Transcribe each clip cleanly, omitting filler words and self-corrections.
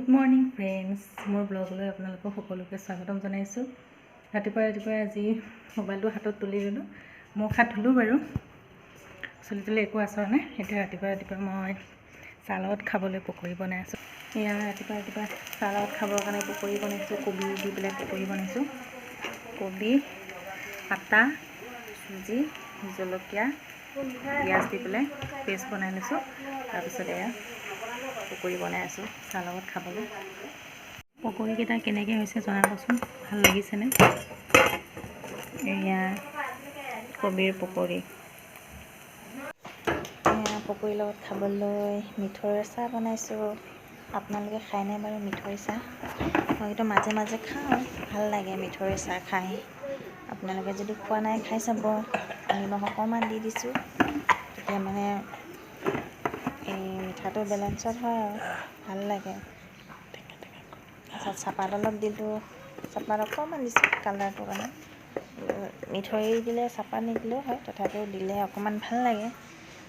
Good morning friends, মোৰ ব্লগলৈ আপোনালোকক সকলোকে স্বাগতম জনাইছোঁ। ৰাতিপুৱাই আজি মোবাইলটো হাতত তুলি দিলোঁ। মুখ হাত ধুলোঁ বাৰু, চুলি তুলি একো আচৰ নাই। এতিয়া ৰাতিপুৱা মই চাহ লগত খাবলৈ পকৰি বনাই আছোঁ। এয়া ৰাতিপুৱা চাহ লগত খাবৰ কাৰণে পকৰি বনাইছোঁ। কবি দি পেলাই পকৰি বনাইছোঁ। কবি, আটা, চুজি, জলকীয়া, পিঁয়াজ দি পেলাই পেষ্ট বনাই লৈছোঁ। তাৰপিছত এয়া পকৰি বনাই আছোঁ চাহ লগত খাবলৈ। পকৰিকেইটা কেনেকৈ হৈছে জনাবচোন, ভাল লাগিছেনে? এয়া কবিৰ পকৰি। এয়া পকৰিৰ লগত খাবলৈ মিঠৈৰ চাহ বনাইছোঁ। আপোনালোকে খায়নে বাৰু মিঠৈৰ চাহ? মই কিন্তু মাজে মাজে খাওঁ, ভাল লাগে মিঠৈৰ চাহ খাই। আপোনালোকে যদি খোৱা নাই খাই চাব। নিমখ অকণমান দি দিছোঁ, তেতিয়া মানে এই মিঠাটো বেলেঞ্চত হয় আৰু ভাল লাগে। তাৰপিছত চাহপাত অলপ দিলোঁ, চাহপাত অকণমান দিছোঁ কালাৰটোৰ কাৰণে। মিঠৈ দিলে চাহপাত নিদিলেও হয়, তথাপিও দিলে অকণমান ভাল লাগে,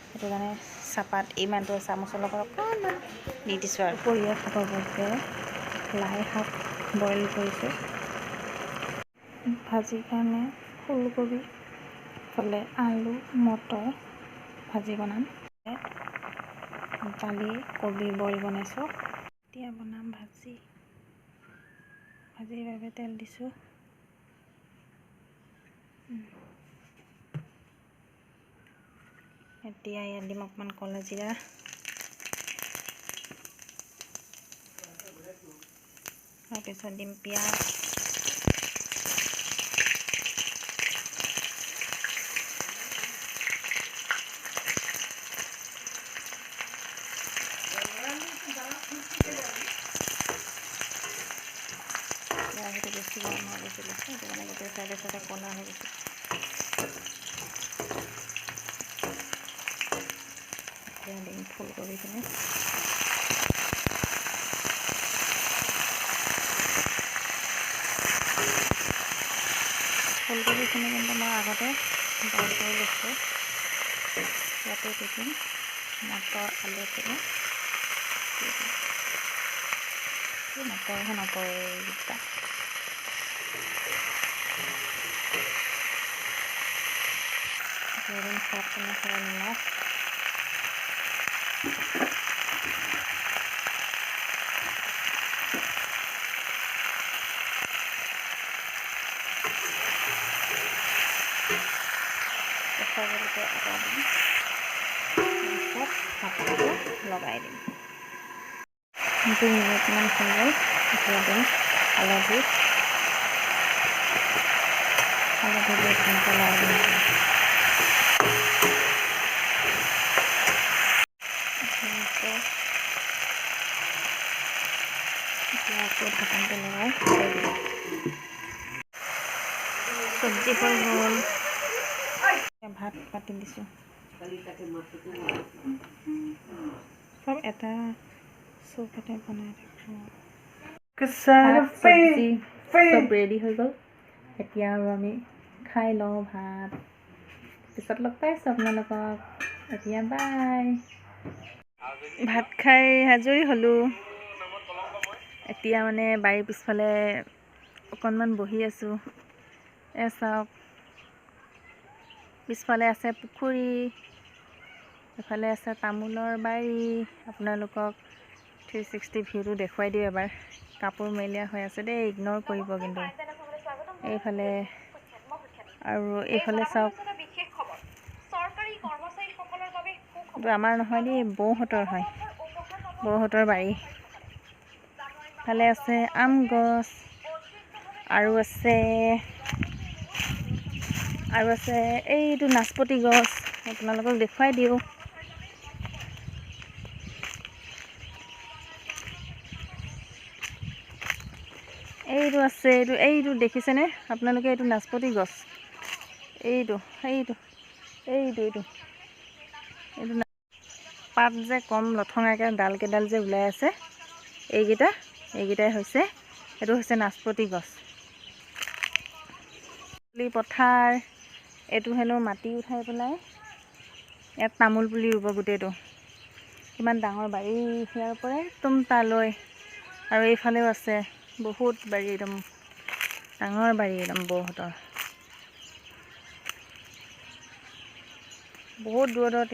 সেইটো কাৰণে চাহপাত ইমানটো চামুচৰ লগত অকণমান দি দিছোঁ। আৰু পৰিয়া শাকৰ বাবে লাই শাক বইল কৰিছোঁ। ভাজিৰ কাৰণে ফুলকবি, ইফালে আলু মটৰ ভাজি বনাম। দালি কবি বইল বনাইছোঁ। এতিয়া বনাম ভাজিৰ বাবে তেল দিছোঁ। এতিয়া ইয়াত দিম অকণমান ক'লা জিৰা, তাৰপিছত দিম পিঁয়াজ, সেইটো বেছি গৰম হৈ গৈছিলে, সেইটো কাৰণে গোটেই চাইডে ক'লা হৈ গৈছে। এতিয়া দিম ফুলকবিখিনি। ফুলকবিখিনি কিন্তু মই আগতে বইল কৰি লৈছোঁ। ইয়াতে দি দিম মটৰ আলুখিনি, নপৰে এইকেইটা। দিম স্বাদ অনুসাৰে নিমখ, আদা দিম, তাৰপিছত ভাতটো লগাই দিম। 2 মিনিটমান হৈ গ'ল। এতিয়া দিম হালধি দি ধুনীয়াকৈ লৰাই দিম। এতিয়া আকৌ ঢাকনটো লগাই থৈ দিম। চব্জি হৈ গ'ল, ভাত পাতি দিছোঁ। চব এটা চৌকাতে বনাই থাকোঁ। চব্জি চব ৰেডি হৈ গ'ল। এতিয়া আৰু আমি খাই লওঁ ভাত। পিছত লগ পাইছোঁ আপোনালোকক। এতিয়া বাই। ভাত খাই আজৰি হ'লোঁ। এতিয়া মানে বাৰীৰ পিছফালে অকণমান বহি আছোঁ। চাওক, পিছফালে আছে পুখুৰী, এফালে আছে তামোলৰ বাৰী। আপোনালোকক 360 ভিউটো দেখুৱাই দিওঁ এবাৰ। কাপোৰ মেলিয়া হৈ আছে দেই, ইগন'ৰ কৰিব কিন্তু। এইফালে আৰু এইফালে চাওক, এইটো আমাৰ নহয় দেই, বৌহঁতৰ হয়, বৌহঁতৰ বাৰী। ইফালে আছে আম গছ, আৰু আছে এইটো নাচপতি গছ। আপোনালোকক দেখুৱাই দিওঁ। এইটো আছে, এইটো দেখিছেনে আপোনালোকে? এইটো নাচপতি গছ। এইটো পাত যে কম লঠঙাকৈ ডালকেইডাল যে ওলাই আছে, এইকেইটাই হৈছে, এইটো হৈছে নাচপতি গছ। পথাৰ এইটো হেনো মাটি উঠাই পেলাই ইয়াত তামোল পুলি ৰুব গোটেইটো। কিমান ডাঙৰ বাৰী, ইয়াৰ পৰা একদম তালৈ আৰু এইফালেও আছে বহুত বাৰী, একদম ডাঙৰ বাৰী, একদম বৌহঁতৰ বহুত দূৰত।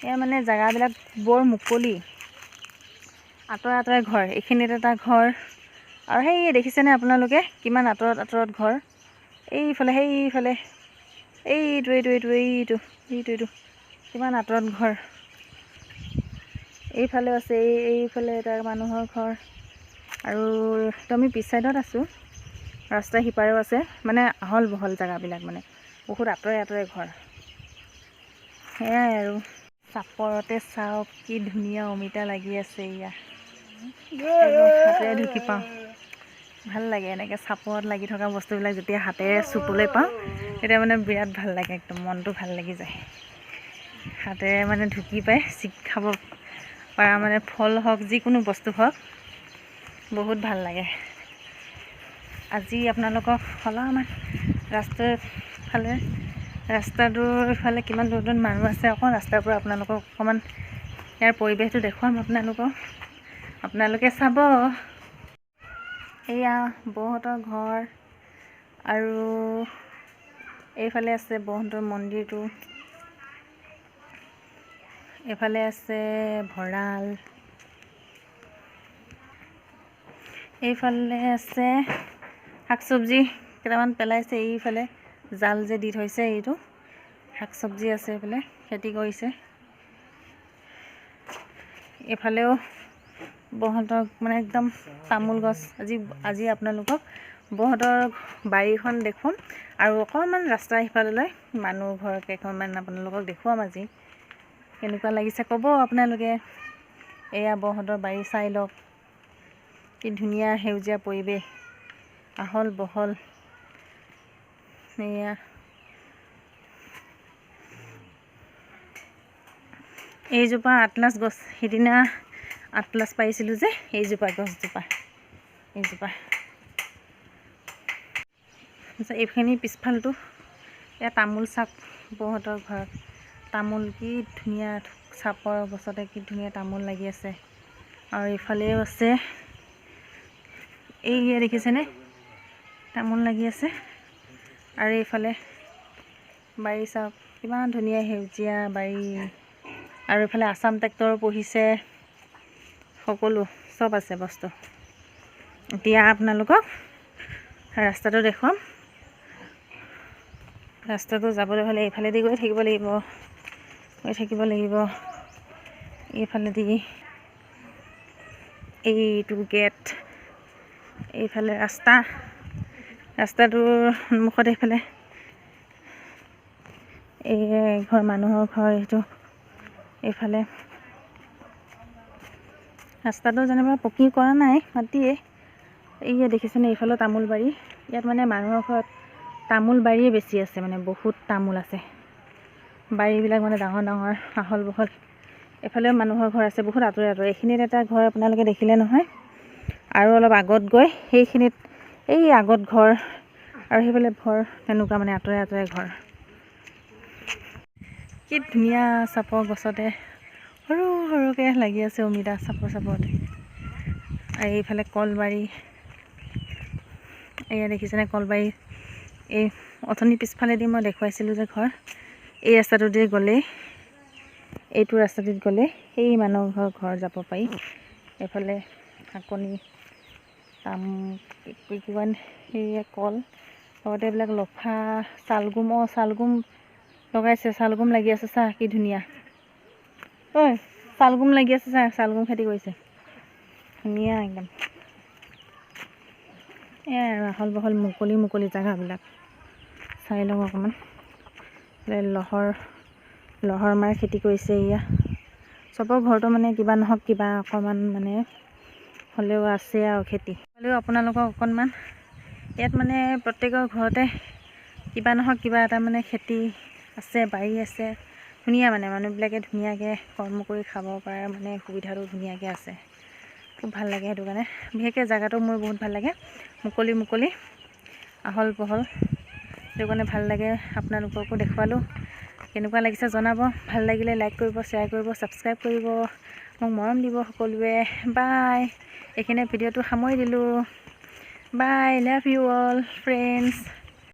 এয়া মানে জেগাবিলাক বৰ মুকলি, আঁতৰে ঘৰ। এইখিনিত এটা ঘৰ, আৰু সেই দেখিছেনে আপোনালোকে কিমান আঁতৰত ঘৰ। এইফালে এইটো কিমান আঁতৰত ঘৰ। এইফালে আছে, এইফালে এটা মানুহৰ ঘৰ। আৰু আমি পিছ চাইডত আছোঁ, ৰাস্তাৰ সিপাৰেও আছে, মানে আহল বহল জেগাবিলাক, মানে বহুত আঁতৰে ঘৰ। সেয়াই আৰু চাপৰতে চাওক কি ধুনীয়া অমিতা লাগি আছে। এয়া হাতেৰে ঢুকি পাওঁ, ভাল লাগে এনেকৈ চাপৰত লাগি থকা বস্তুবিলাক যেতিয়া হাতেৰে চুবলৈ পাওঁ, তেতিয়া মানে বিৰাট ভাল লাগে, একদম মনটো ভাল লাগি যায়। হাতেৰে মানে ঢুকি পাই খাব পৰা, মানে ফল হওক যিকোনো বস্তু হওক, বহুত ভাল লাগে। আজি আপোনালোকক অলপমান ৰাস্তাটোৰ ইফালে কিমান দূৰত মানুহ আছে, অকণ ৰাস্তাৰ পৰা আপোনালোকক অকণমান ইয়াৰ পৰিৱেশটো দেখুৱাম আপোনালোকে চাব। এয়া বৌহঁতৰ ঘৰ, আৰু এইফালে আছে বৌহঁতৰ মন্দিৰটো, এইফালে আছে ভঁৰাল, এইফালে আছে শাক চবজি কেইটামান পেলাইছে। এইফালে জাল যে দি থৈছে, এইটো শাক চবজি আছে, এইফালে খেতি কৰিছে। এইফালেও বৌহঁতৰ মানে একদম তামোল গছ। আজি আপোনালোকক বৌহঁতৰ বাৰীখন দেখুৱাম, আৰু অকণমান ৰাস্তাৰ সিফাললৈ মানুহ ঘৰ কেইখনমান আপোনালোকক দেখুৱাম। আজি কেনেকুৱা লাগিছে ক'ব আপোনালোকে। এয়া বৌহঁতৰ বাৰী, চাই লওক কি ধুনীয়া সেউজীয়া পৰিৱেশ, আহল বহল। এয়া এইজোপা আটলাছ গছ, সিদিনা আটলাছ পাৰিছিলোঁ যে, এইজোপা এইখিনি পিছফালটো এয়া তামোল চাপ। বৌহঁতৰ ঘৰত তামোল কি ধুনীয়া, চাপৰ গছতে কি ধুনীয়া তামোল লাগি আছে। আৰু এইফালেও আছে, এই দেখিছেনে তামোল লাগি আছে। আৰু এইফালে বাৰী চাওক কিমান ধুনীয়া সেউজীয়া বাৰী। আৰু এইফালে আছাম ট্ৰেক্টৰ পুহিছে, সকলো চব আছে বস্তু। এতিয়া আপোনালোকক ৰাস্তাটো দেখুৱাম। ৰাস্তাটো যাবলৈ হ'লে এইফালেদি গৈ থাকিব লাগিব, এইফালেদি এইটো গেট, এইফালে ৰাস্তাটোৰ সন্মুখত এইফালে এই ঘৰ, মানুহৰ ঘৰ। এইটো এইফালে ৰাস্তাটো যেনিবা পকী কৰা নাই, মাটিয়ে। দেখিছেনে এইফালে তামোল বাৰী। ইয়াত মানে মানুহৰ ঘৰত তামোল বাৰীয়ে বেছি আছে, মানে বহুত তামোল আছে। বাৰীবিলাক মানে ডাঙৰ আহল বহল। এইফালেও মানুহৰ ঘৰ আছে, বহুত আঁতৰে। এইখিনিত এটা ঘৰ আপোনালোকে দেখিলে নহয়, আৰু অলপ আগত গৈ সেইখিনিত এই আগত ঘৰ, আৰু সেইফালে ঘৰ, তেনেকুৱা মানে আঁতৰে ঘৰ। কি ধুনীয়া চাপৰ গছতে সৰুকৈ লাগি আছে অমিতা, চাপৰতে। আৰু এইফালে কলবাৰী, এয়া দেখিছেনে কলবাৰী। এই অথনি পিছফালেদি মই দেখুৱাইছিলোঁ যে ঘৰ, এই ৰাস্তাটোদি গ'লেই, এইটো ৰাস্তাটোত গ'লে সেই মানুহৰ ঘৰ যাব পাৰি। এইফালে শাকনি, সেয়া কল, লগতে এইবিলাক লফা, চালগুম লগাইছে। চালগুম লাগি আছে, চা কি ধুনীয়া। চালগুম লাগি আছে, চা চালগুম খেতি কৰিছে, ধুনীয়া একদম। এয়াই আৰু আহল বহল মুকলি জেগাবিলাক। চাই লওঁ অকণমান। লহৰ মাৰ খেতি কৰিছে। এয়া চবৰ ঘৰতো মানে কিবা নহওক কিবা অকণমান মানে হ'লেও আছে আৰু খেতি। হ'লেও আপোনালোকক অকণমান ইয়াত মানে প্ৰত্যেকৰ ঘৰতে কিবা নহওক কিবা এটা মানে খেতি আছে, বাৰী আছে। ধুনীয়া মানে মানুহবিলাকে ধুনীয়াকৈ কৰ্ম কৰি খাব পাৰে, মানে সুবিধাটো ধুনীয়াকৈ আছে। খুব ভাল লাগে সেইটো কাৰণে। বিশেষকৈ জেগাটো মোৰ বহুত ভাল লাগে, মুকলি আহল বহল। সেইটো কাৰণে ভাল লাগে। আপোনালোককো দেখুৱালোঁ, কেনেকুৱা লাগিছে জনাব। ভাল লাগিলে লাইক কৰিব, শ্বেয়াৰ কৰিব, ছাবস্ক্ৰাইব কৰিব, মোক মৰম দিব সকলোৱে। বাই। এইখিনিয়ে ভিডিঅ'টো সামৰি দিলোঁ। বাই, লাভ ইউ অল ফ্ৰেণ্ডছ।